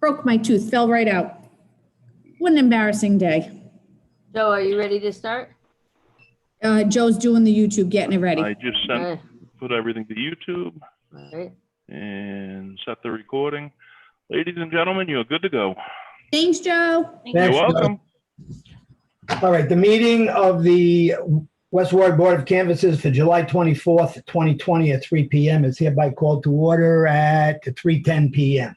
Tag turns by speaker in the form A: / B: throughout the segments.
A: Broke my tooth, fell right out. What an embarrassing day.
B: Joe, are you ready to start?
A: Joe's doing the YouTube, getting it ready.
C: I just
B: Alright.
C: put everything to YouTube
B: All right.
C: and set the recording. Ladies and gentlemen, you're good to go.
A: Thanks, Joe.
C: You're
D: Thanks, Joe.
C: welcome.
D: All right, the meeting of the West Warwick Board of Canvassers for July 24th, 2020 at 3 p.m. is hereby called to order at 3:10 p.m.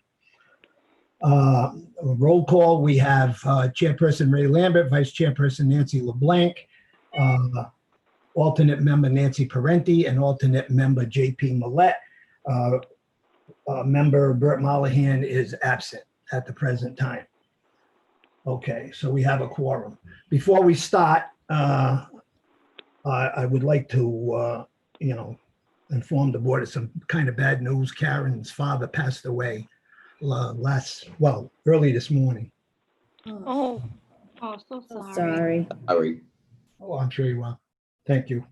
D: Roll call, we have Chairperson Ray Lambert, Vice Chairperson Nancy LeBlanc, alternate member Nancy Parenti, and alternate member JP Millette. Member Bert Mollahan is absent at the present time. Okay, so we have a quorum. Before we start, I would like to, inform the board of some kind of bad news. Karen's father passed away early this morning.
B: Oh, so sorry.
A: Sorry.
E: Sorry.
D: Oh, I'm sure you will. Thank you.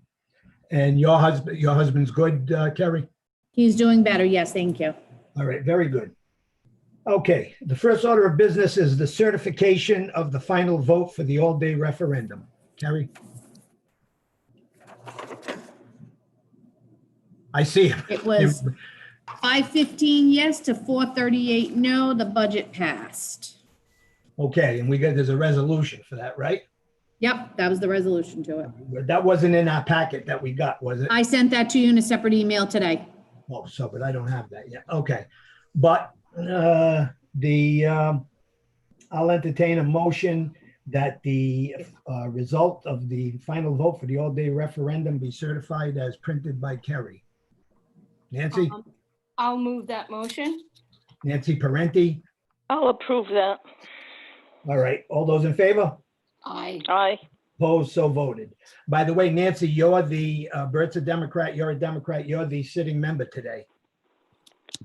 D: And your husband's good, Kerry?
A: He's doing better. Yes, thank you.
D: All right, very good. Okay, the first order of business is the certification of the final vote for the all-day referendum. Kerry? I see.
A: It was 5:15 yes to 4:38 no. The budget passed.
D: Okay, and there's a resolution for that, right?
A: Yep, that was the resolution to it.
D: That wasn't in our packet that we got, was it?
A: I sent that to you in a separate email today.
D: Oh, so, but I don't have that yet. Okay. But I'll entertain a motion that the result of the final vote for the all-day referendum be certified as printed by Kerry. Nancy?
F: I'll move that motion.
D: Nancy Parenti?
G: I'll approve that.
D: All right. All those in favor?
G: Aye.
D: Opposed, so voted. By the way, Nancy, you're the, Bert's a Democrat, you're a Democrat, you're the sitting member today.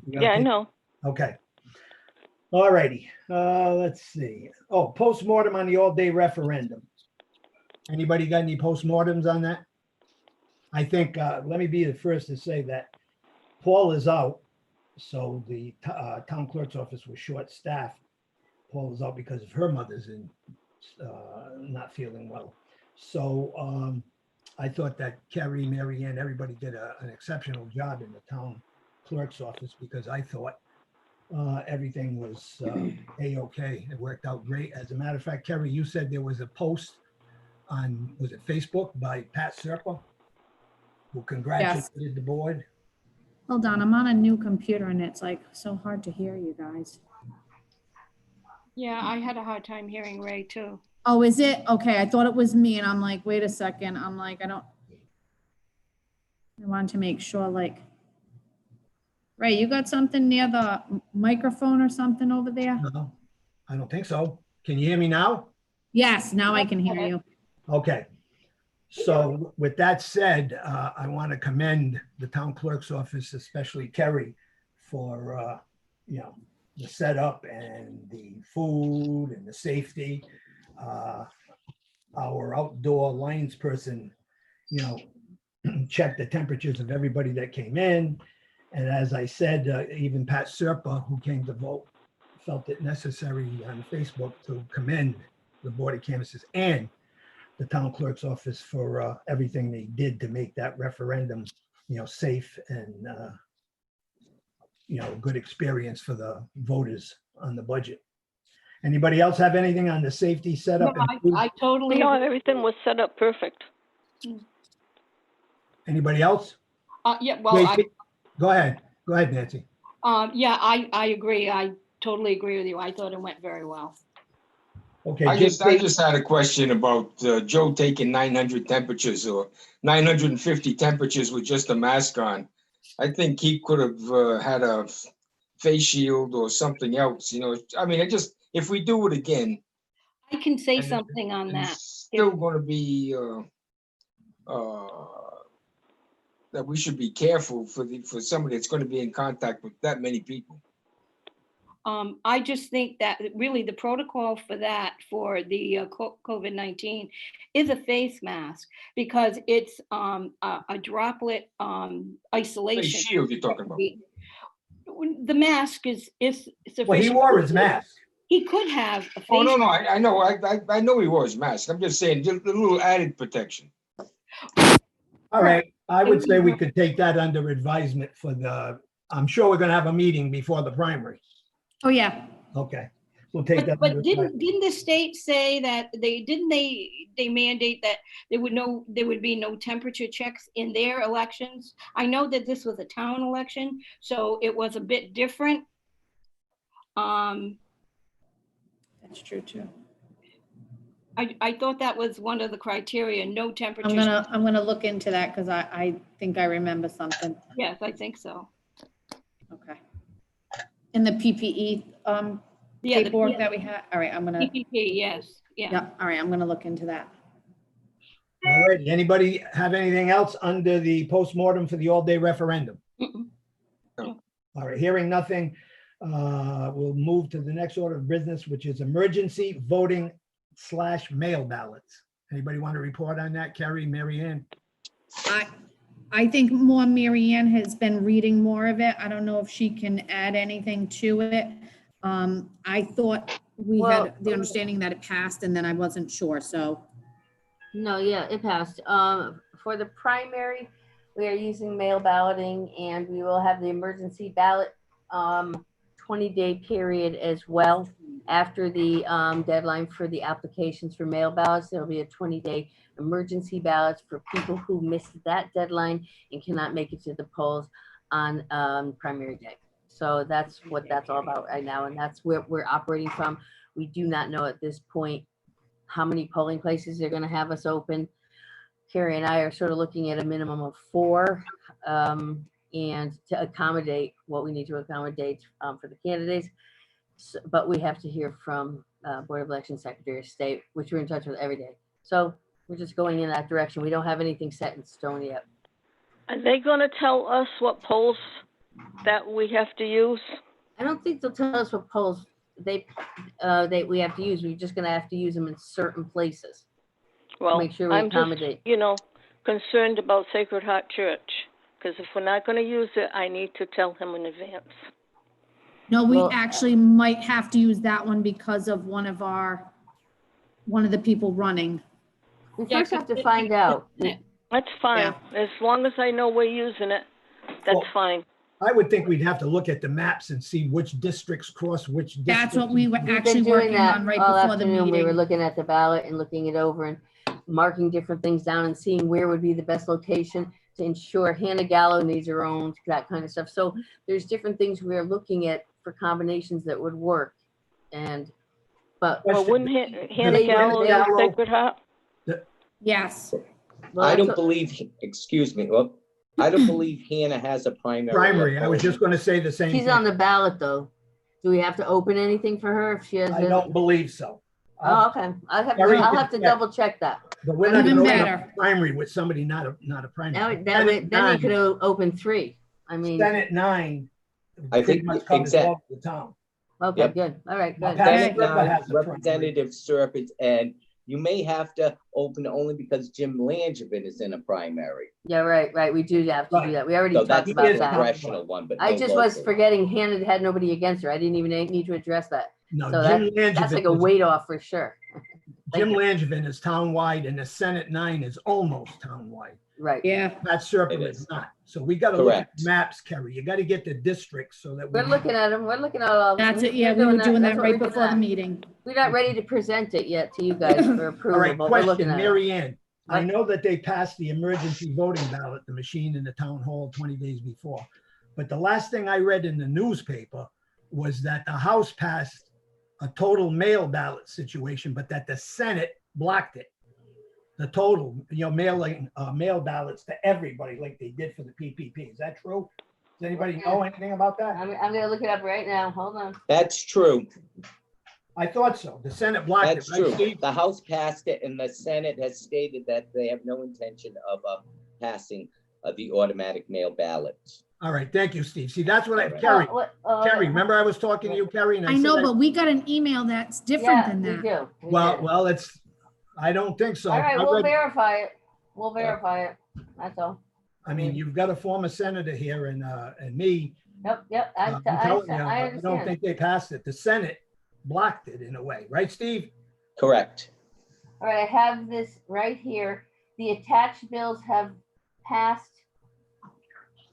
G: Yeah, I know.
D: Okay. All righty. Let's see. Oh, postmortem on the all-day referendum. Anybody got any postmortems on that? I think, let me be the first to say that Paul is out. So the town clerk's office was short-staffed. Paul is out because of her mother's not feeling well. So I thought that Kerry, Mary Ann, everybody did an exceptional job in the town clerk's office because I thought everything was A-okay. It worked out great. As a matter of fact, Kerry, you said there was a post on, was it Facebook by Pat Serpa, who congratulated the board.
A: Hold on, I'm on a new computer and it's like so hard to hear you guys.
F: Yeah, I had a hard time hearing Ray too.
A: Oh, is it? Okay, I thought it was me and I'm like, wait a second. I'm like, I wanted to make sure like, Ray, you got something near the microphone or something over there?
D: No, I don't think so. Can you hear me now?
A: Yes, now I can hear you.
D: Okay. So with that said, I want to commend the town clerk's office, especially Kerry, for, the setup and the food and the safety. Our outdoor lines person, checked the temperatures of everybody that came in. And as I said, even Pat Serpa, who came to vote, felt it necessary on Facebook to commend the Board of Canvassers and the town clerk's office for everything they did to make that referendum, safe and, a good experience for the voters on the budget. Anybody else have anything on the safety setup?
F: No,
D: and food?
F: I totally.
G: No,
F: agree.
G: everything was set up perfect.
D: Anybody else?
F: Yeah, well,
D: JP? Go ahead, Nancy.
F: yeah, I agree. I totally agree with you. I thought it went very well.
D: Okay.
E: I
D: JP?
E: just had a question about Joe taking 900 temperatures or 950 temperatures with just a mask on. I think he could have had a face shield or something else, I mean, if we do it again.
F: I can say
E: and
F: something on that.
E: It's still going to be that we should be careful for somebody that's going to be in contact with that many people.
F: I just think that really the protocol for that, for the COVID-19 is a face mask because it's a droplet
E: Face
F: isolation.
E: shield you're talking about.
F: the mask is sufficient.
D: Well, he wore his mask.
F: He could have a face.
E: Oh, no, I know, I know he wore his mask. I'm just saying, just a little added protection.
D: All right, I would say we could take that under advisement for I'm sure we're gonna have a meeting before the primary.
A: Oh, yeah.
D: Okay, we'll take that.
F: But
D: under
F: didn't
D: advisement.
F: the state say that they mandate that there would be no temperature checks in their elections? I know that this was a town election, so it was a bit different.
A: That's true too.
F: I thought that was one of the criteria, no temperature.
A: I'm gonna look into that because I think I remember something.
F: Yes, I think so.
A: Okay. In the PPE,
F: Yeah, the
A: paperwork that we had. All right, I'm gonna,
F: PPP, yes, yeah.
A: yeah, all right, I'm gonna look into that.
D: All right, anybody have anything else under the postmortem for the all-day referendum?
F: Mm-mm.
D: All right, hearing nothing, we'll move to the next order of business, which is emergency voting / mail ballots. Anybody want to report on that? Carrie, Mary Ann?
A: I think more Mary Ann has been reading more of it. I don't know if she can add anything to it. I thought we had the understanding that it passed and then I wasn't sure, so.
B: No, yeah, it passed. For the primary, we are using mail balloting and we will have the emergency ballot 20-day period as well. After the deadline for the applications for mail ballots, there'll be a 20-day emergency ballots for people who missed that deadline and cannot make it to the polls on primary day. So that's what that's all about right now. And that's where we're operating from. We do not know at this point how many polling places they're going to have us open. Carrie and I are sort of looking at a minimum of 4 and to accommodate what we need to accommodate for the candidates. So, but we have to hear from Board of Elections Secretary of State, which we're in touch with every day. So we're just going in that direction. We don't have anything set in stone yet.
G: Are they gonna tell us what polls that we have to use?
B: I don't think they'll tell us what polls we have to use. We're just gonna have to use them in certain places.
G: Well,
B: Make sure we
G: I'm just,
B: accommodate.
G: concerned about Sacred Heart Church. Because if we're not gonna use it, I need to tell him in advance.
A: No, we
B: Well,
A: actually might have to use that one because of one of the people running.
B: We
F: Yeah,
B: first have to find out.
G: That's fine. As long as I know we're using it, that's
D: Well,
G: fine.
D: I would think we'd have to look at the maps and see which districts cross which districts.
A: That's what we were
B: We've been
A: actually
B: doing
A: working
B: that
A: on right
B: all
A: before the
B: afternoon. We were
A: meeting.
B: looking at the ballot and looking it over and marking different things down and seeing where would be the best location to ensure Hannah Gallo needs her own, that kind of stuff. So there's different things we're looking at for combinations that would work. But
G: Well, wouldn't Hannah
B: They-
G: Gallo
D: Gallo-
G: use Sacred Heart?
A: Yes,
B: well,
H: I
B: that's
H: don't
B: what-
H: believe, excuse me, well, I don't believe Hannah has a primary.
D: Primary, I was just gonna say the same
B: she's
D: thing.
B: on the ballot though. Do we have to open anything for her if she has?
D: I don't believe so.
B: Oh, okay. I'll
D: Carrie
B: have to
D: can check.
B: double check that.
D: But we're not
A: Even
D: gonna open a
A: better.
D: primary with somebody not a primary.
B: Then they could open 3. I mean,
D: Senate 9.
H: I
D: pretty
H: think
D: much covers
H: exact-
D: all of the town.
B: okay,
H: Yep.
B: good. All right, good.
D: Pat
H: Senate
D: Serpa
H: nine,
D: has a primary.
H: Representative Serpent, and you may have to open only because Jim Langevin is in a primary.
B: Yeah, right. We do have to do that. We already
H: So
B: talked
H: that's
B: about
H: the
B: that.
H: congressional one, but
B: I
H: no
B: just was
H: local.
B: forgetting Hannah had nobody against her. I didn't even need to address that.
D: No,
B: So
D: Jim
B: that's like a
D: Langevin,
B: weight off for sure.
D: Jim Langevin is townwide and the Senate 9 is almost townwide.
B: Right.
A: yeah.
D: Pat Serpa
H: It
D: is
H: is.
D: not. So we gotta look at
H: Correct.
D: maps, Kerry. You gotta get the districts so that.
B: We're looking at them. We're looking at all.
A: That's it, yeah, we were doing that
B: That's what
A: right
B: we're
A: before the
B: doing.
A: meeting.
B: We're not ready to present it yet to you guys for
D: All
B: approval,
D: right,
B: but we're looking
D: question,
B: at it.
D: Mary Ann. I
B: What?
D: know that they passed the emergency voting ballot, the machine in the town hall 20 days before. But the last thing I read in the newspaper was that the House passed a total mail ballot situation, but that the Senate blocked it. The total, mailing mail ballots to everybody like they did for the PPP. Is that true? Does anybody know anything about that?
B: I'm gonna look it up right now. Hold on.
H: That's true.
D: I thought so. The Senate blocked it,
H: That's
D: right,
H: true.
D: Steve?
H: The House passed it and the Senate has stated that they have no intention of passing the automatic mail ballots.
D: All right, thank you, Steve. See, that's what I,
H: All right.
D: Kerry,
B: What,
D: Kerry, remember I was talking to you, Kerry? and
A: I
D: said
A: know, but we got an email that's different
B: yeah,
A: than
B: we
A: that.
B: do. We
D: Well,
B: do.
D: it's, I don't think so.
B: All right,
D: I
B: we'll
D: read-
B: verify it. We'll verify it. That's all.
D: I mean, you've got a former senator here and me,
B: Yep.
D: I'm telling you,
B: I
D: I don't
B: understand.
D: think they passed it. The Senate blocked it in a way, right, Steve?
H: Correct.
B: All right, I have this right here. The attached bills have passed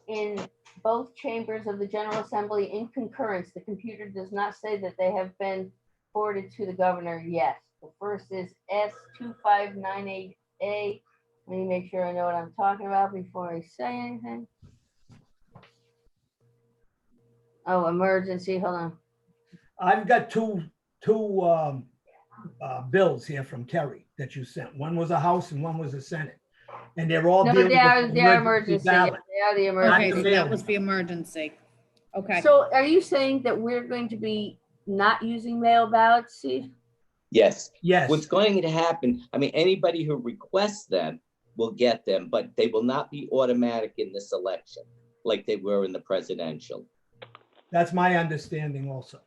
B: in both chambers of the General Assembly in concurrence. The computer does not say that they have been forwarded to the governor yet. The first is S2598A. Let me make sure I know what I'm talking about before I say anything. Oh, emergency, hold on.
D: I've got two bills here from Kerry that you sent. One was a House and one was a Senate. And they're all
B: No,
D: dealing
B: they
D: with
B: are,
D: the
B: they are
D: emergency
B: emergency. Yeah,
D: ballot.
B: they are the
D: Not
A: Okay,
D: the
A: so
B: emergency.
A: that
D: mail.
A: was the emergency. Okay.
B: So are you saying that we're going to be not using mail ballots, Steve?
H: Yes.
D: Yes,
H: What's going to happen, I mean, anybody who requests them will get them, but they will not be automatic in this election like they were in the presidential.
D: that's my understanding also.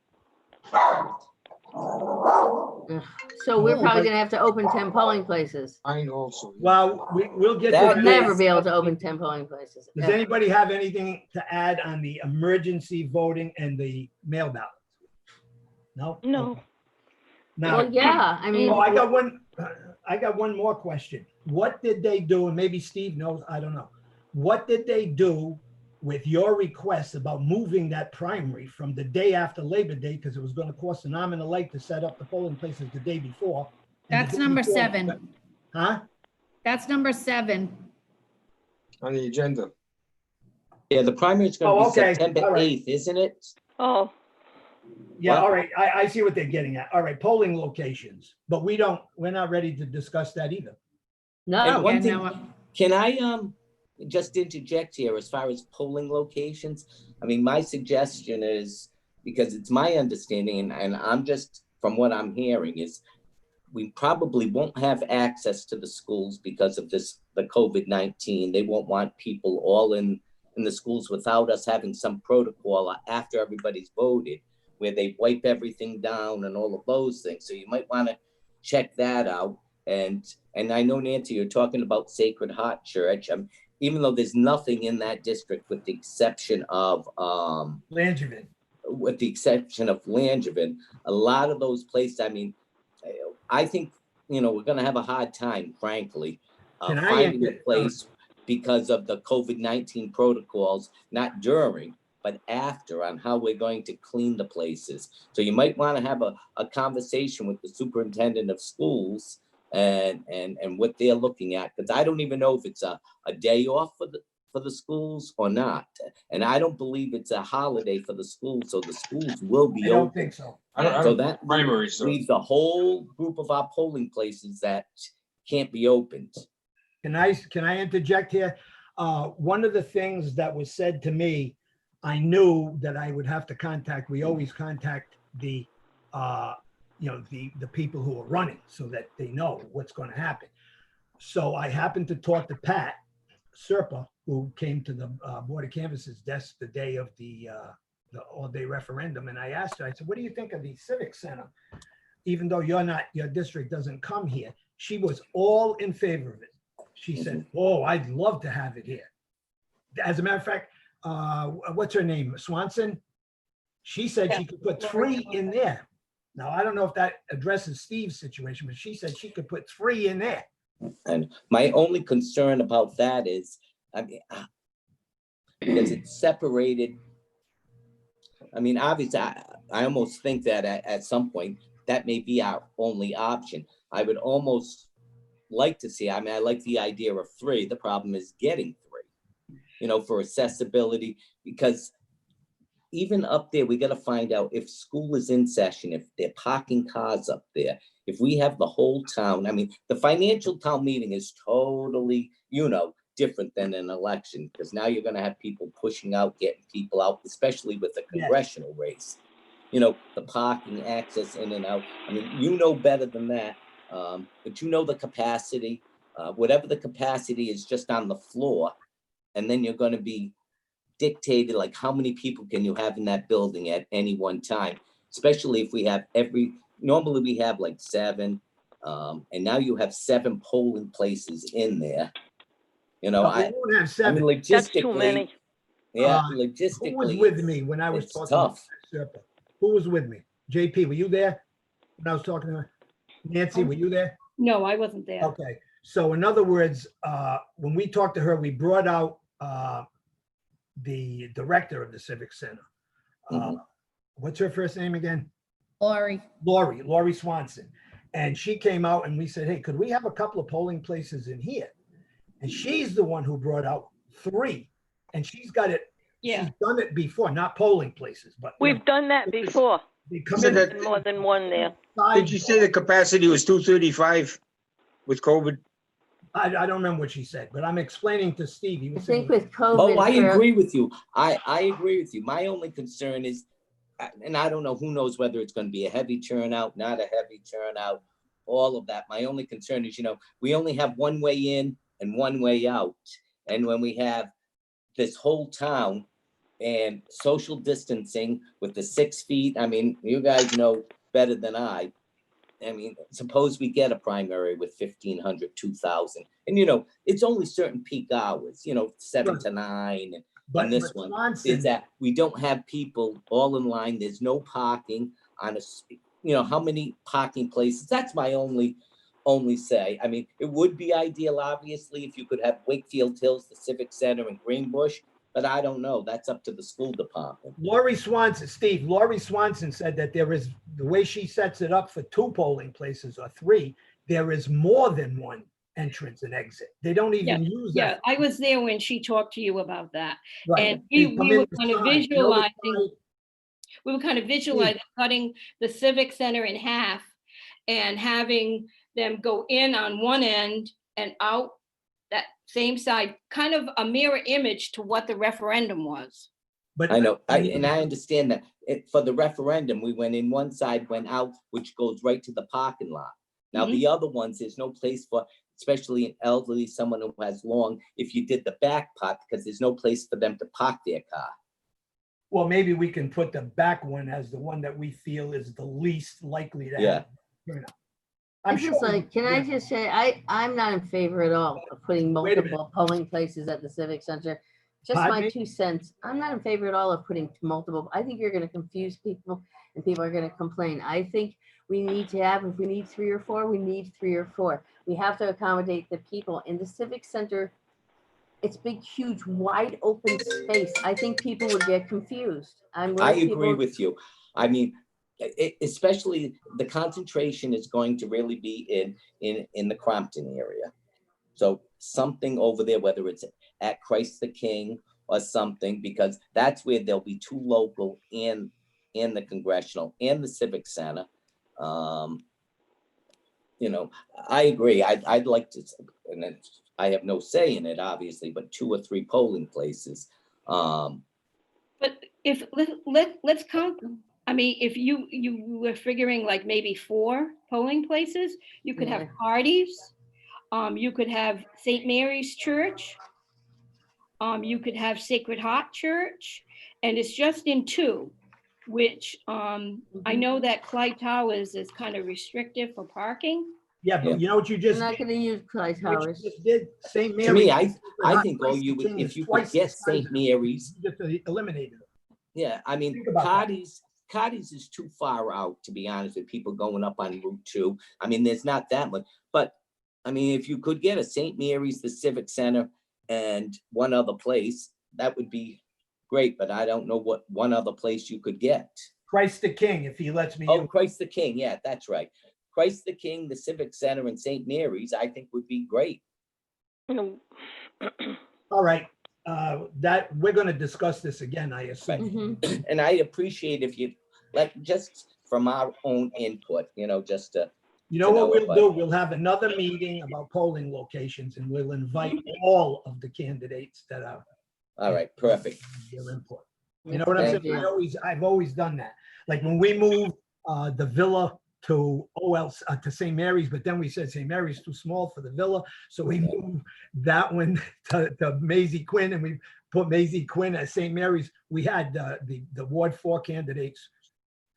B: So we're
D: Oh,
B: probably
D: but-
B: gonna have to open 10 polling places.
E: Mine also.
D: Well, we'll get
H: That
D: to
B: We'll
D: that.
B: never be able to open 10 polling places.
D: Does
B: ever.
D: anybody have anything to add on the emergency voting and the mail ballot? No?
G: No.
D: Now,
B: Well, yeah, I mean,
D: oh, I got one more question. What did they do? And maybe Steve knows, I don't know. What did they do with your request about moving that primary from the day after Labor Day? Because it was going to cost an arm and a leg to set up the polling places the day before. and the
A: That's
D: day
A: number
D: before-
A: 7.
D: Huh?
A: That's number 7.
E: On the agenda.
H: Yeah, the primary is going
D: Oh,
H: to be
D: okay.
H: September
D: All right.
H: 8th, isn't it?
G: Oh,
D: Yeah,
H: What?
D: all right. I see what they're getting at. All right, polling locations, but we're not ready to discuss that either.
H: And
B: no,
H: one
A: Yeah,
H: thing,
A: no,
H: can I just interject here as far as polling locations? I mean, my suggestion is, because it's my understanding, and I'm just, from what I'm hearing, is we probably won't have access to the schools because of the COVID-19. They won't want people all in the schools without us having some protocol after everybody's voted, where they wipe everything down and all of those things. So you might want to check that out. And I know, Nancy, you're talking about Sacred Heart Church. Even though there's nothing in that district with the exception of
D: Langevin.
H: Langevin, a lot of those places, I mean, I think, we're going to have a hard time, frankly,
D: Can I
H: finding a
D: enter-
H: place because of the COVID-19 protocols, not during, but after, on how we're going to clean the places. So you might want to have a conversation with the superintendent of schools and what they're looking at, because I don't even know if it's a day off for the schools or not. And I don't believe it's a holiday for the schools, so the schools will be
D: I don't
H: open.
D: think so.
E: I don't,
H: So that
E: primary, so.
H: leaves a whole group of our polling places that can't be opened.
D: Can I interject here? One of the things that was said to me, I knew that I would have to contact, we always contact the people who are running so that they know what's going to happen. So I happened to talk to Pat Serpa, who came to the Board of Canvass's desk the day of the all-day referendum. And I asked her, I said, what do you think of the Civic Center? Even though your district doesn't come here, she was all in favor of it. She said, oh, I'd love to have it here. As a matter of fact, what's her name? Swanson? She said she could put 3 in there. Now, I don't know if that addresses Steve's situation, but she said she could put 3 in there.
H: And my only concern about that is, I mean, because it's separated. I mean, obviously, I almost think that at some point, that may be our only option. I would almost like to see, I mean, I like the idea of 3. The problem is getting 3, for accessibility, because even up there, we got to find out if school is in session, if they're parking cars up there, if we have the whole town. I mean, the financial town meeting is totally, different than an election, because now you're going to have people pushing out, getting people out, especially with the congressional race. The parking, access in and out. I mean, you know better than that, but the capacity, whatever the capacity is just on the floor, and then you're going to be dictated like how many people can you have in that building at any one time, especially if we have normally we have like 7, and now you have 7 polling places in there.
D: No, we won't have 7.
H: I mean,
G: that's too
H: logistically,
G: many.
H: Yeah,
D: Who was
H: logistically.
D: with me when I was
H: it's
D: talking? about
H: tough.
D: Serpa? Who was with me? JP, were you there when I was talking to her? Nancy, were you there?
F: No, I wasn't there.
D: Okay, so in other words, when we talked to her, we brought out the director of the Civic Center. What's her first name again? Lori Swanson. And she came out and we said, hey, could we have a couple of polling places in here? And she's the one who brought out 3. And she's got it.
F: Yeah.
D: She's done it before, not polling places, but.
G: We've done that before.
D: They come
E: So
D: in
E: that-
G: Been more than one there.
E: Did you say the capacity was 235 with COVID?
D: I don't remember what she said, but I'm explaining to Steve. He
B: I
D: was
B: think
D: saying,
B: with COVID.
H: Oh, I
B: for-
H: agree with you. I agree with you. My only concern is, and I don't know, who knows whether it's going to be a heavy turnout, not a heavy turnout, all of that. My only concern is, we only have one way in and one way out. And when we have this whole town and social distancing with the 6 feet, I mean, you guys know better than I mean, suppose we get a primary with 1,500, 2,000, and it's only certain peak hours, 7 to 9.
D: but
H: And this one
D: Swanson,
H: is that we don't have people all in line. There's no parking on how many parking places. That's my only say. I mean, it would be ideal, obviously, if you could have Wakefield Hills, the Civic Center, and Greenbush, but I don't know. That's up to the school department.
D: Lori Swanson said that there is, the way she sets it up for 2 polling places or 3, there is more than one entrance and exit. They don't even use
F: Yeah,
D: that.
F: I was there when she talked to you about that.
D: Right.
F: And
D: They
F: we
D: come
F: were
D: in the
F: kind of
D: side, the
F: visualizing,
D: side.
F: we were kind of visualizing cutting the Civic Center in half and having them go in on one end and out that same side, kind of a mirror image to what the referendum was.
D: But
H: I know, and I understand that. For the referendum, we went in one side, went out, which goes right to the parking lot. Now, the other ones, there's no place for, especially an elderly, someone who has long, if you did the back part, because there's no place for them to park their car.
D: well, maybe we can put the back one as the one that we feel is the least likely to
H: Yeah.
D: have turnout. I'm
B: It's
D: sure.
B: just like, can I just say, I'm not in favor at all of putting
D: Wait a minute.
B: multiple polling places at the Civic Center. Just
D: Pardon
B: my
D: me?
B: 2 cents. I'm not in favor at all of putting multiple. I think you're gonna confuse people and people are gonna complain. I think we need to have, if we need 3 or 4, we need 3 or 4. We have to accommodate the people in the Civic Center. It's big, huge, wide open space. I think people would get confused.
H: I agree with you. I mean, especially the concentration is going to really be in the Crompton area. So something over there, whether it's at Christ the King or something, because that's where there'll be 2 local in the Congressional and the Civic Center. I agree. I'd like to, and then I have no say in it, obviously, but 2 or 3 polling places.
F: But if, let's count them. I mean, if you were figuring like maybe 4 polling places, you could have
B: Yeah.
F: parties. You could have St. Mary's Church. You could have Sacred Heart Church, and it's just in 2, which I know that Clyde Towers is kind of restrictive for parking.
D: Yeah, but you know what you
B: We're
D: just
B: not
D: did?
B: gonna use Clyde
D: What you
B: Towers.
D: just did? St. Mary's.
H: To me, I
D: Not
H: think
D: Christ the King
H: if
D: is
H: you could
D: twice the
H: get
D: size
H: St.
D: of-
H: Mary's,
D: You just eliminated it.
H: yeah, I mean,
D: Think about that.
H: Cotty's is too far out, to be honest, with people going up on Route 2. I mean, there's not that much, but I mean, if you could get a St. Mary's, the Civic Center, and one other place, that would be great, but I don't know what one other place you could get.
D: Christ the King, if he lets me.
H: Oh, Christ the King, yeah, that's right. Christ the King, the Civic Center, and St. Mary's, I think would be great.
G: No.
D: All right, that, we're gonna discuss this again, I assume.
B: Mhm.
H: And I appreciate if you, just from our own input, just to.
D: You know
H: To
D: what
H: know
D: we'll
H: about-
D: do? We'll have another meeting about polling locations and we'll invite all of the candidates that are
H: All right, perfect.
D: their input. You know what I'm
H: Thank
D: saying? I've always done that. Like when we moved the villa to to St. Mary's, but then we said St. Mary's too small for the villa. So we moved that one to Maisie Quinn and we put Maisie Quinn at St. Mary's. We had the Ward 4 candidates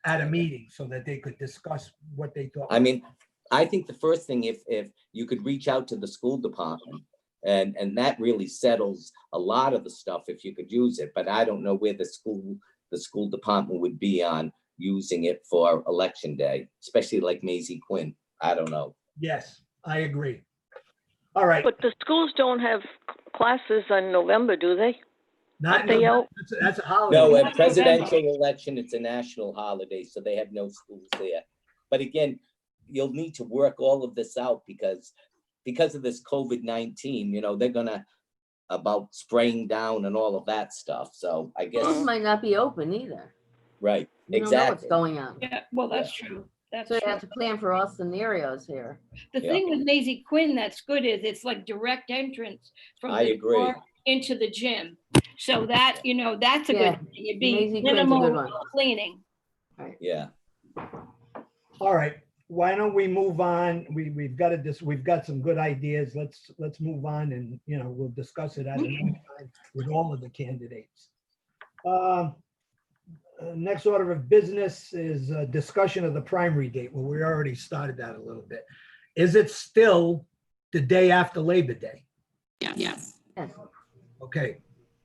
D: at a meeting so that they could discuss what they thought.
H: I mean, I think the first thing, if you could reach out to the school department And that really settles a lot of the stuff if you could use it, but I don't know where the school department would be on using it for election day, especially like Maisie Quinn. I don't know.
D: Yes, I agree. All right.
G: But the schools don't have classes in November, do they?
D: Not
G: Aren't they out?
D: That's a holiday.
H: No, a presidential election, it's a national holiday, so they have no schools there. But again, you'll need to work all of this out because of this COVID-19, you know, they're gonna about spraying down and all of that stuff. So I guess,
B: Schools might not be open either.
H: right,
B: You don't know what's
H: exactly.
B: going on.
F: Yeah, well, that's true. That's
B: So you
F: true.
B: have to plan for all scenarios here.
F: The
H: Yeah.
F: thing with Maisie Quinn that's good is it's like direct entrance from
H: I
F: the
H: agree.
F: door into the gym. So that, you know, that's a
B: Yeah.
F: good thing. It'd be
B: Maisie Quinn's a good
F: minimal
B: one.
F: cleaning.
H: Yeah,
D: All right, why don't we move on? We've got some good ideas. Let's move on and, you know, we'll discuss it at another time with all of the candidates. Next order of business is a discussion of the primary date. Well, we already started that a little bit. Is it still the day after Labor Day?
A: Yes.
B: Yes.
D: Okay,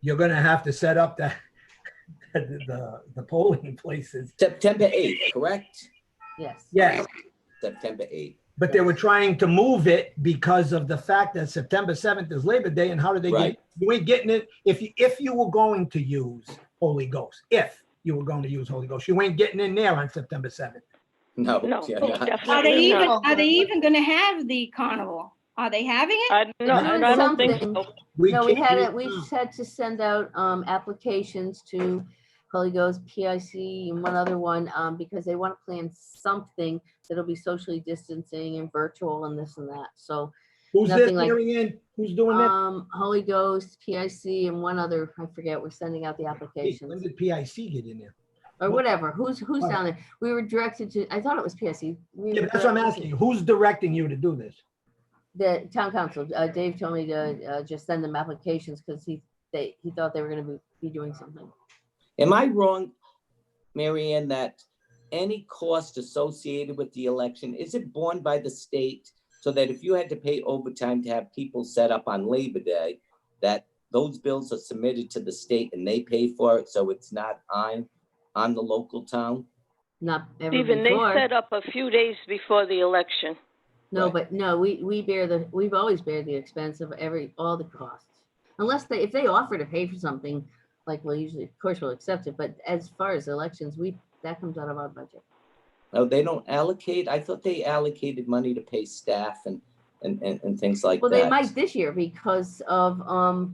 D: you're gonna have to set up the polling places.
H: September 8th, correct?
B: Yes.
D: Yes,
H: September 8th.
D: but they were trying to move it because of the fact that September 7th is Labor Day, and how did they
H: Right.
D: get? You ain't getting it if you were going to use Holy Ghost. If you were going to use Holy Ghost, you ain't getting in there on September 7th.
H: No.
G: No,
H: you're not.
F: Are they
G: definitely
F: even,
G: not.
F: are they even gonna have the carnival? Are they having it?
G: I don't think
B: Something.
G: so.
B: No, we had
D: can't-
B: it, we've had to send out applications to Holy Ghost, PIC, and one other one, because they want to plan something that'll be socially distancing and virtual and this and that. So,
D: Who's this,
B: nothing like-
D: Mary Ann? Who's doing that?
B: Holy Ghost, PIC, and one other, I forget, we're sending out the
D: Hey,
B: applications.
D: when did PIC get in there?
B: Or whatever, who's down there? We were directed to, I thought it was PIC. We
D: Yeah,
B: were
D: that's what I'm
B: directed
D: asking you. Who's directing you to do this?
B: The town council, Dave told me to just send them applications because he thought they were gonna be doing something.
H: Am I wrong, Mary Ann, that any cost associated with the election, is it borne by the state? So that if you had to pay overtime to have people set up on Labor Day, that those bills are submitted to the state and they pay for it, so it's not on the local town?
B: Not ever
G: Even they
B: before.
G: set up a few days before the election.
B: No,
H: Right.
B: but no, we've always bear the expense of all the costs. Unless if they offer to pay for something, like we'll usually, of course, we'll accept it, but as far as elections, that comes out of our budget.
H: No, they don't allocate, I thought they allocated money to pay staff and things like that.
B: Well, they might this year because of,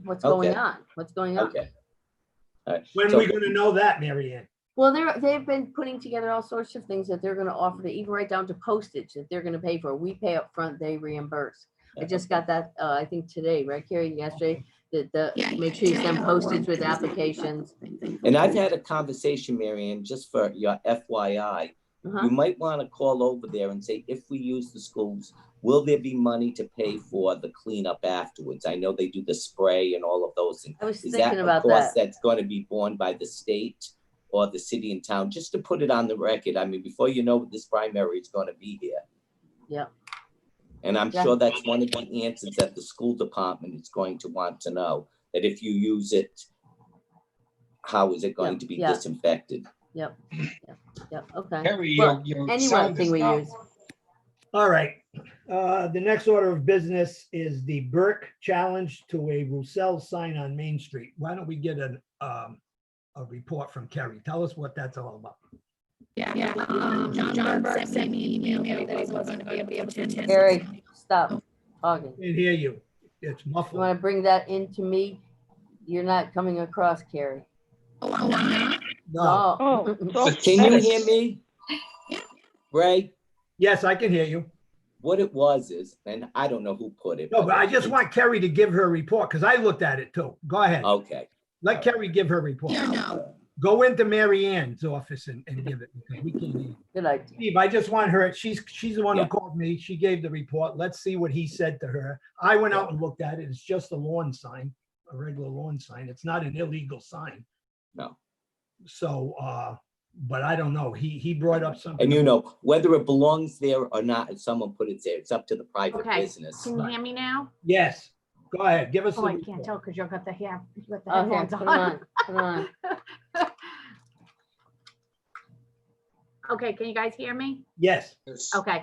B: what's going
H: Okay.
B: on,
H: Okay. All right.
D: When
H: So-
D: are we gonna know that, Mary Ann?
B: Well, they've been putting together all sorts of things that they're gonna offer to, even right down to postage that they're gonna pay for. We pay up front, they reimburse. I just got that, I think today, right, Carrie, yesterday, make sure you send postage with applications.
H: And I've had a conversation, Mary Ann, just for your FYI.
B: Uh-huh.
H: You might want to call over there and say, if we use the schools, will there be money to pay for the cleanup afterwards? I know they do the spray and all of those things.
B: I was
H: Is
B: thinking
H: that a
B: about
H: cost
B: that.
H: that's going to be borne by the state or the city and town, just to put it on the record? I mean, before you know what this primary is going to be here.
B: Yeah.
H: And I'm
B: Yeah.
H: sure that's one of the answers that the school department is going to want to know, that if you use it, how is it going to be
B: Yeah.
H: disinfected?
B: Yep, okay.
E: Harry,
B: Well,
E: your
B: any one
E: sound
B: thing
E: is
B: we
E: out.
B: use.
D: All right, the next order of business is the Burke Challenge to a Roussel sign on Main Street. Why don't we get a report from Kerry? Tell us what that's all about.
A: Yeah. John Burke sent me an email that he wasn't gonna be able to attend.
B: Gary, stop talking.
D: Can't hear you. It's
B: You
D: muffled.
B: wanna bring that into me? You're not coming across, Carrie.
A: Oh, I'm not.
D: No.
G: Oh, so
H: Can you hear me?
A: Yeah.
H: Ray,
D: Yes, I can hear you.
H: what it was is, and I don't know who put it.
D: No, but I just want Kerry to give her report because I looked at it too. Go ahead.
H: Okay,
D: Let Kerry give her report.
A: Yeah, no.
D: Go into Mary Ann's office and give it because we can't hear you.
B: Good idea.
D: Steve, I just want her, she's the one who
H: Yeah.
D: called me. She gave the report. Let's see what he said to her. I went out and looked at it. It's just a lawn sign, a regular lawn sign. It's not an illegal sign.
H: no.
D: So, but I don't know. He brought up something.
H: And you know, whether it belongs there or not, if someone put it there, it's up to the private
B: Okay.
H: business.
B: Can you hear me now?
D: Yes, Go ahead, give us.
A: Oh,
D: the
A: I can't
D: report.
A: tell because you've got the hair, you've got the
B: Okay,
A: headphones
B: put 'em
A: on.
B: on, put 'em on.
A: Okay, can you guys hear me?
D: Yes,
E: Yes.
A: Okay,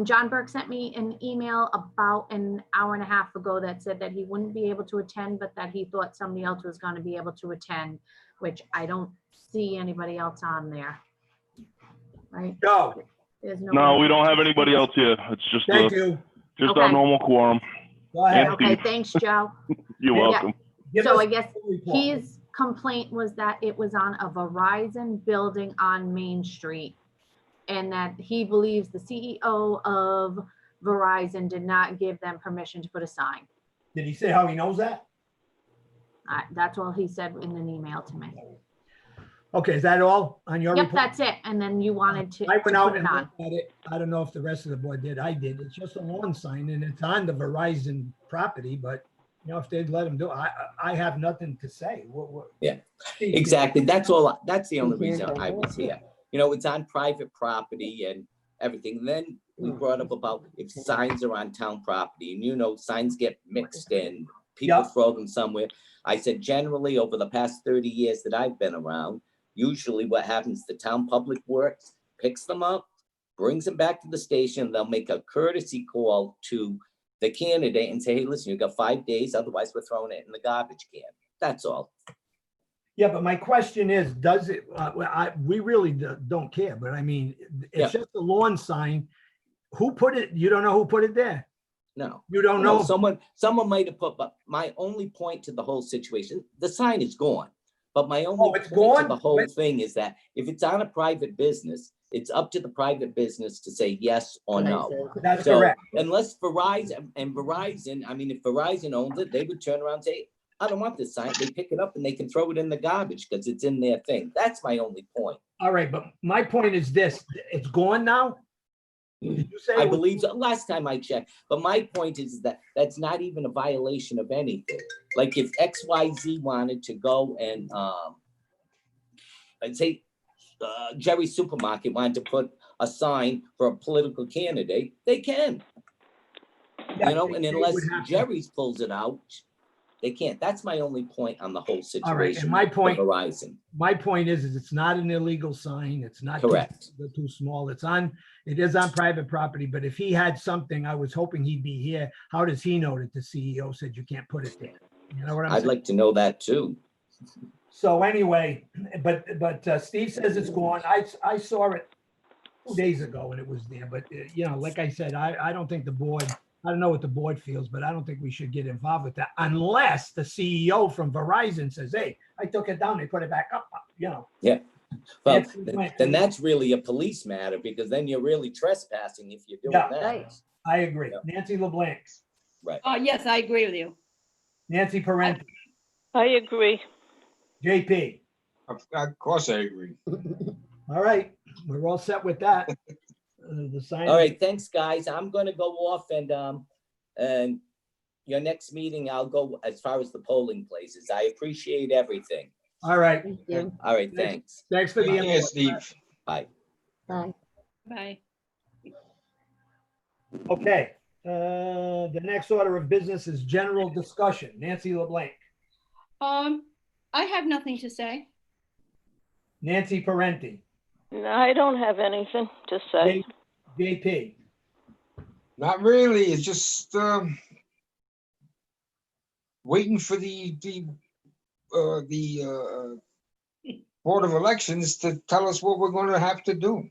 A: John Burke sent me an email about an hour and a half ago that said that he wouldn't be able to attend, but that he thought somebody else was gonna be able to attend, which I don't see anybody else on there. Right?
D: Joe,
A: There's no.
C: No, we don't have anybody else here. It's just,
D: thank you.
C: just
A: Okay.
C: our normal quorum.
D: Go ahead.
C: And
A: Okay,
C: Steve.
A: thanks, Joe.
C: You're
D: Yeah.
C: welcome.
D: Give
A: So
D: us
A: I guess
D: the report.
A: his complaint was that it was on a Verizon building on Main Street. And that he believes the CEO of Verizon did not give them permission to put a sign.
D: Did he say how he knows that?
A: That's all he said in an email to me.
D: Okay, is that all on your
A: Yep,
D: report?
A: that's it. And then you wanted to
D: I
A: to
D: went out
A: put
D: and
A: it on.
D: looked at it. I don't know if the rest of the board did. I did. It's just a lawn sign and it's on the Verizon property, but you know, if they'd let him do it, I have nothing to say. What?
H: Yeah,
D: Steve,
H: Exactly. That's all. That's the only reason I was here. You know, it's on private property and everything. Then we brought up about if signs are on town property and, you know, signs get mixed and people
D: Yeah.
H: throw them somewhere. I said, generally over the past 30 years that I've been around, usually what happens, the town public works, picks them up, brings them back to the station. They'll make a courtesy call to the candidate and say, hey, listen, you got 5 days. Otherwise we're throwing it in the garbage can. That's all.
D: Yeah, but my question is, does it, we really don't care, but I mean, it's just a lawn sign. Who put it? You don't know who put it there?
H: No.
D: You don't
H: No,
D: know?
H: someone might have put, but my only point to the whole situation, the sign is gone. But my only
D: it's
H: point to
D: gone?
H: the whole
D: But-
H: thing is that if it's on a private business, it's up to the private business to say yes or no.
D: That's
H: So
D: correct.
H: unless Verizon, I mean, if Verizon owns it, they would turn around and say, I don't want this sign. They pick it up and they can throw it in the garbage because it's in their thing. That's my only point.
D: All right, but my point is this, it's gone now? Did you say?
H: I
D: it was-
H: believe so, last time I checked, but my point is that that's not even a violation of anything. Like if XYZ wanted to go and, I'd say, Jerry's Supermarket wanted to put a sign for a political candidate, they can,
D: Yeah,
H: you know,
D: they-
H: and
D: they
H: unless
D: would have to-
H: Jerry's pulls it out, they can't. That's my only point on the whole
D: All right, and
H: situation.
D: my
H: with
D: point-
H: Verizon,
D: My point is it's not an illegal sign. It's not
H: correct.
D: too small. It is on private property, but if he had something, I was hoping he'd be here. How does he know that the CEO said you can't put it there? You know what I'm
H: I'd
D: saying?
H: like to know that too.
D: So anyway, but Steve says it's gone. I saw it 2 days ago and it was there, but you know, like I said, I don't think the board, I don't know what the board feels, but I don't think we should get involved with that unless the CEO from Verizon says, hey, I took it down, they put it back up, you know.
H: Well,
D: Nancy LeBlanc.
H: then that's really a police matter because then you're really trespassing if you're doing
D: Yeah.
H: that.
B: Right.
D: I agree.
H: Yeah.
D: Nancy LeBlanc,
F: Yes, I agree with you.
D: Nancy Parenti,
G: I agree.
D: JP.
E: Of course, I agree.
D: All right, we're all set with that. The sign.
H: All right, thanks, guys. I'm gonna go off and your next meeting, I'll go as far as the polling places. I appreciate everything.
D: All right,
B: Thank you.
H: All right, thanks.
D: thanks for the
E: Yeah,
D: input.
E: Steve.
H: Bye.
B: Bye.
F: Bye.
D: Okay, the next order of business is general discussion. Nancy LeBlanc,
F: I have nothing to say.
D: Nancy Parenti,
G: No, I don't have anything to say.
D: JP.
E: Not really. It's just waiting for the Board of Elections to tell us what we're going to have to do.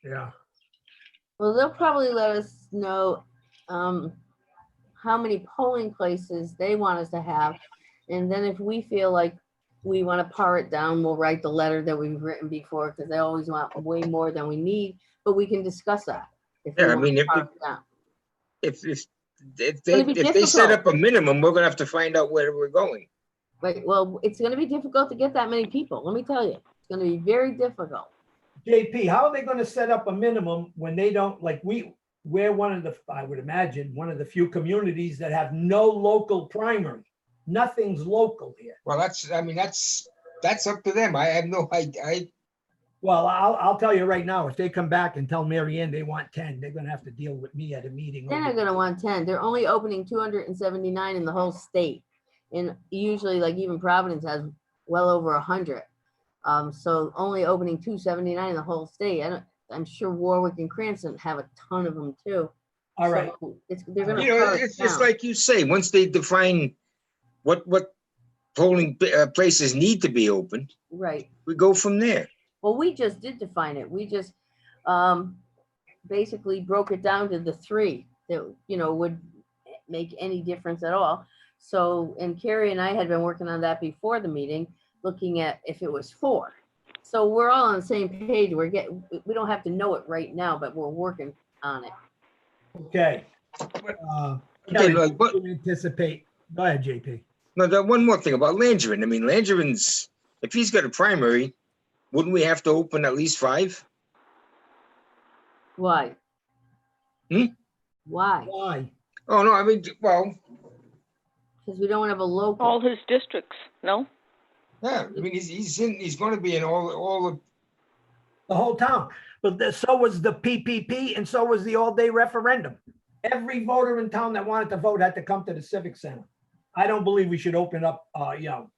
D: Yeah,
B: Well, they'll probably let us know how many polling places they want us to have. And then if we feel like we want to par it down, we'll write the letter that we've written before, because they always want way more than we need, but we can discuss that. If we
E: Yeah, I
B: want
E: mean,
B: to
E: if
B: par it down.
E: If
B: gonna be
E: they set
B: difficult.
E: up a minimum, we're going to have to find out where we're going.
B: Right, well, it's gonna be difficult to get that many people, let me tell you. It's gonna be very difficult.
D: JP, how are they gonna set up a minimum when they don't, like, we're one of the, I would imagine, one of the few communities that have no local primary. Nothing's local here.
E: Well, that's up to them. I have no, I
D: Well, I'll tell you right now, if they come back and tell Mary Ann they want 10, they're gonna have to deal with me at a meeting.
B: They're not gonna want 10. They're only opening 279 in the whole state. And usually, like even Providence has well over 100. So only opening 279 in the whole state. I'm sure Warwick and Cranston have a ton of them too.
D: All right.
B: So they're gonna.
E: You know,
B: pare it
E: it's just
B: down.
E: like you say, once they define what polling places need to be open,
B: Right.
E: we go from there.
B: Well, we just did define it. We just basically broke it down to the 3 that, would make any difference at all. So, and Carrie and I had been working on that before the meeting, looking at if it was 4. So we're all on the same page. We don't have to know it right now, but we're working on it.
D: Okay.
E: Okay,
D: Terry,
E: like,
D: what do you anticipate? Go ahead, JP.
E: No, one more thing about Langevin. I mean, Langevin's, if he's got a primary, wouldn't we have to open at least 5?
B: Why?
E: Hmm?
B: Why?
D: Why?
E: Oh, no, I mean, well,
B: Because we don't have a local.
G: All his districts, no?
E: yeah, I mean, he's going to be in all the,
D: The whole town. But so was the PPP and so was the all-day referendum. Every voter in town that wanted to vote had to come to the Civic Center. I don't believe we should open up,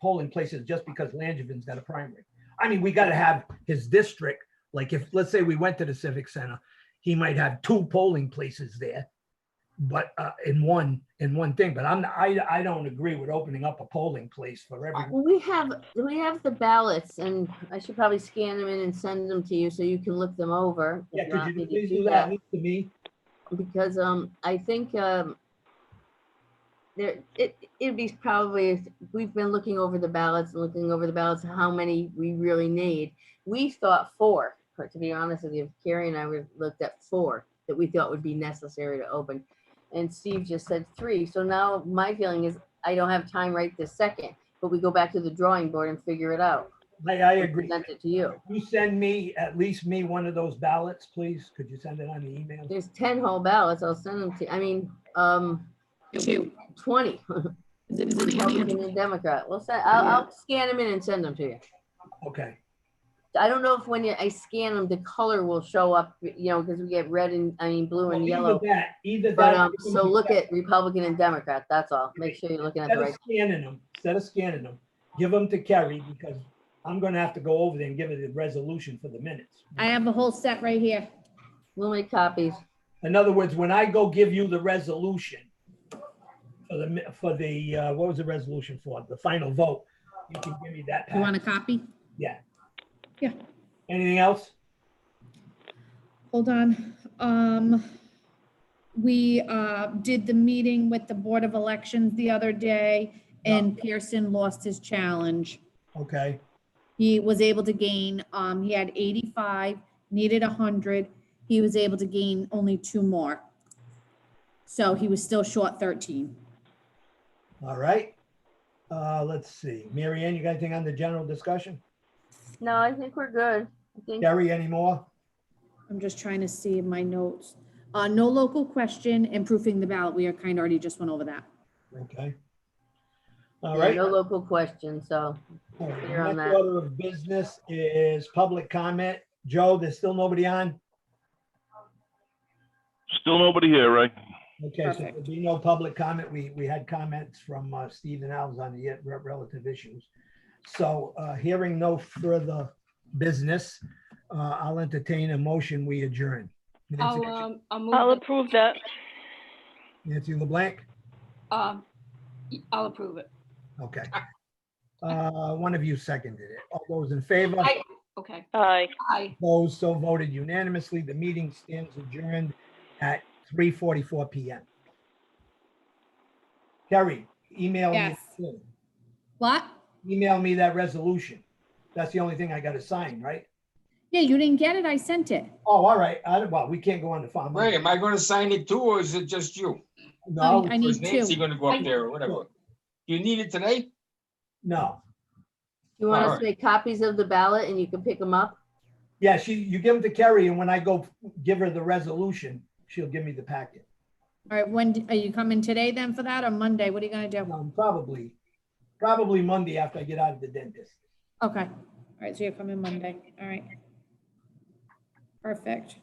D: polling places just because Langevin's got a primary. I mean, we got to have his district. Like if, let's say we went to the Civic Center, he might have 2 polling places there, but in one thing. But I don't agree with opening up a polling place for everyone.
B: Well, we have the ballots, and I should probably scan them in and send them to you so you can look them over.
D: Yeah,
B: if
D: could
B: want
D: you
B: me to
D: please do that at least to me?
B: Because I think it'd be probably, we've been looking over the ballots, how many we really need. We thought 4, to be honest with you. Carrie and I looked at 4 that we thought would be necessary to open. And Steve just said 3. So now my feeling is I don't have time right this second, but we go back to the drawing board and figure it out.
D: I agree.
B: Present it to you.
D: You send me, at least me, one of those ballots, please. Could you send it on the email?
B: There's 10 whole ballots. I'll send them to, 20. Republican and Democrat. I'll scan them in and send them to you.
D: Okay.
B: I don't know if when I scan them, the color will show up, because we get red and, blue and yellow.
D: Either
B: But,
D: that.
B: so look at Republican and Democrat, that's all. Make sure you're looking at the
D: Instead of scanning them, give them to Kerry because I'm gonna have to go over there and give her the resolution for the minutes.
A: I have a whole set right here.
B: We'll make copies.
D: In other words, when I go give you the resolution for the what was the resolution for? The final vote, you can give me that.
A: You want a copy?
D: Yeah.
A: Yeah.
D: Anything else?
A: Hold on. We did the meeting with the Board of Elections the other day, and Pearson lost his challenge.
D: Okay.
A: He was able to gain, he had 85, needed 100. He was able to gain only 2 more. So he was still short 13.
D: All right. Let's see. Mary Ann, you got anything on the general discussion?
B: No, I think we're good.
D: Gary, any more?
A: I'm just trying to see my notes. No local question and proofing the ballot. We are kind of already just went over that.
D: Okay. All
B: Yeah,
D: right.
B: no local question, so
D: All right,
B: clear on
D: next
B: that.
D: order of business is public comment. Joe, there's still nobody on?
C: Still nobody here, Ray.
D: Okay, so
A: Perfect.
D: there'll be no public comment. We had comments from Steve and Al's on the relative issues. So hearing no further business, I'll entertain a motion. We adjourn. Nancy
F: I'll move.
G: I'll
F: that-
G: approve that.
D: Nancy LeBlanc?
F: I'll approve it.
D: Okay. One of you seconded it. All those in favor?
F: Okay.
G: Aye.
F: Aye.
D: Opposed, so voted unanimously. The meeting stands adjourned at 3:44 PM. Kerry, email me.
A: Yes. What?
D: Email me that resolution. That's the only thing I got to sign, right?
A: Yeah, you didn't get it? I sent it.
D: Oh, all right. Well, we can't go on the farm.
E: Ray, am I going to sign it too, or is it just you?
D: No,
A: I
E: Or is
A: need
E: Nancy
A: 2.
E: going to go up there or whatever? You need it today?
D: no.
B: You want us
E: Alright.
B: to make copies of the ballot and you can pick them up?
D: Yeah, you give them to Kerry, and when I go give her the resolution, she'll give me the packet.
A: All right, when, are you coming today then for that or Monday? What are you gonna do?
D: Probably Monday after I get out of the dentist.
A: Okay, all right, so you're coming Monday, all right. Perfect.